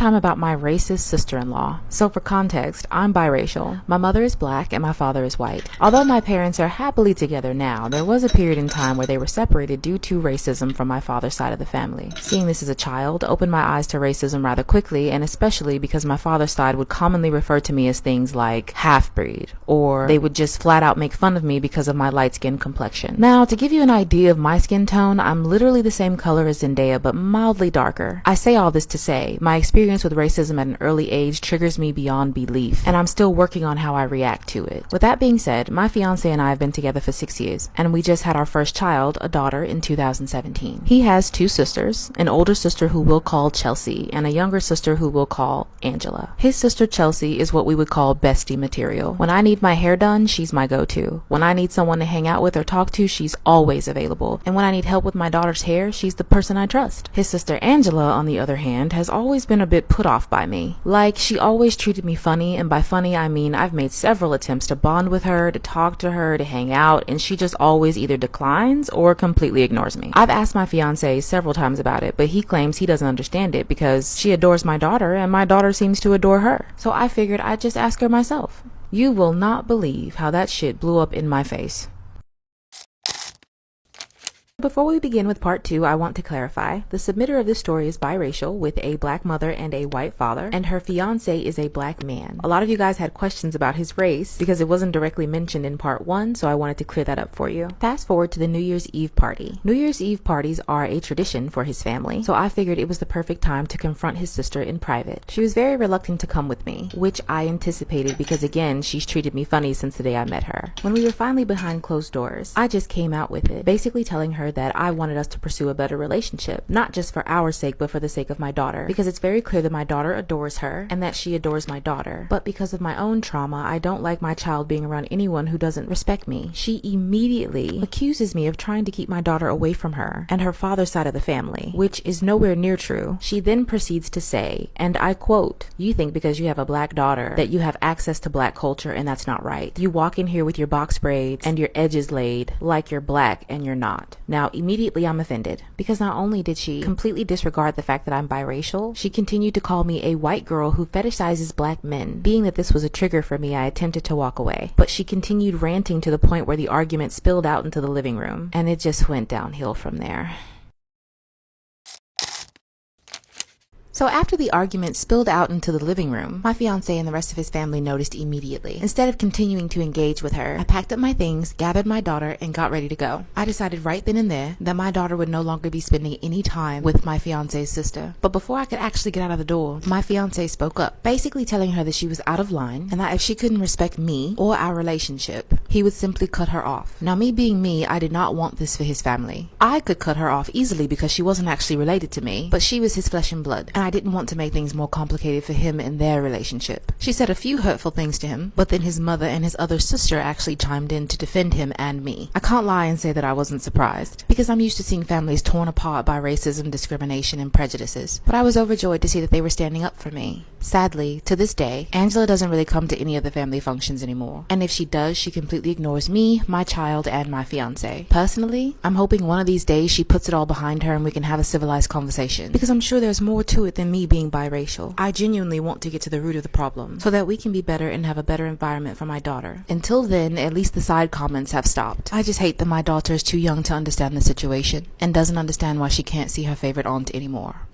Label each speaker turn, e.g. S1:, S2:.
S1: Storytime about my racist sister-in-law. So for context, I'm biracial. My mother is black and my father is white. Although my parents are happily together now, there was a period in time where they were separated due to racism from my father's side of the family. Seeing this as a child opened my eyes to racism rather quickly, and especially because my father's side would commonly refer to me as things like half-breed, or they would just flat out make fun of me because of my light-skin complexion. Now, to give you an idea of my skin tone, I'm literally the same color as Zendaya, but mildly darker. I say all this to say, my experience with racism at an early age triggers me beyond belief, and I'm still working on how I react to it. With that being said, my fiance and I have been together for 6 years, and we just had our first child, a daughter, in 2017. He has 2 sisters, an older sister who we'll call Chelsea, and a younger sister who we'll call Angela. His sister Chelsea is what we would call bestie material. When I need my hair done, she's my go-to. When I need someone to hang out with or talk to, she's always available. And when I need help with my daughter's hair, she's the person I trust. His sister Angela, on the other hand, has always been a bit put off by me. Like, she always treated me funny, and by funny I mean I've made several attempts to bond with her, to talk to her, to hang out, and she just always either declines or completely ignores me. I've asked my fiance several times about it, but he claims he doesn't understand it because she adores my daughter and my daughter seems to adore her. So I figured I'd just ask her myself. You will not believe how that shit blew up in my face. Before we begin with part 2, I want to clarify. The submitter of this story is biracial with a black mother and a white father, and her fiance is a black man. A lot of you guys had questions about his race because it wasn't directly mentioned in part 1, so I wanted to clear that up for you. Fast forward to the New Year's Eve party. New Year's Eve parties are a tradition for his family, so I figured it was the perfect time to confront his sister in private. She was very reluctant to come with me, which I anticipated because again, she's treated me funny since the day I met her. When we were finally behind closed doors, I just came out with it, basically telling her that I wanted us to pursue a better relationship, not just for our sake, but for the sake of my daughter, because it's very clear that my daughter adores her and that she adores my daughter. But because of my own trauma, I don't like my child being around anyone who doesn't respect me. She immediately accuses me of trying to keep my daughter away from her and her father's side of the family, which is nowhere near true. She then proceeds to say, and I quote, "You think because you have a black daughter that you have access to black culture, and that's not right. You walk in here with your box braids and your edges laid like you're black and you're not." Now, immediately I'm offended, because not only did she completely disregard the fact that I'm biracial, she continued to call me a white girl who fetishizes black men. Being that this was a trigger for me, I attempted to walk away, but she continued ranting to the point where the argument spilled out into the living room, and it just went downhill from there. So after the argument spilled out into the living room, my fiance and the rest of his family noticed immediately. Instead of continuing to engage with her, I packed up my things, gathered my daughter, and got ready to go. I decided right then and there that my daughter would no longer be spending any time with my fiance's sister. But before I could actually get out of the door, my fiance spoke up, basically telling her that she was out of line and that if she couldn't respect me or our relationship, he would simply cut her off. Now, me being me, I did not want this for his family. I could cut her off easily because she wasn't actually related to me, but she was his flesh and blood, and I didn't want to make things more complicated for him and their relationship. She said a few hurtful things to him, but then his mother and his other sister actually chimed in to defend him and me. I can't lie and say that I wasn't surprised, because I'm used to seeing families torn apart by racism, discrimination, and prejudices, but I was overjoyed to see that they were standing up for me. Sadly, to this day, Angela doesn't really come to any of the family functions anymore, and if she does, she completely ignores me, my child, and my fiance. Personally, I'm hoping one of these days she puts it all behind her and we can have a civilized conversation, because I'm sure there's more to it than me being biracial. I genuinely want to get to the root of the problem so that we can be better and have a better environment for my daughter. Until then, at least the side comments have stopped. I just hate that my daughter is too young to understand the situation and doesn't understand why she can't see her favorite aunt anymore.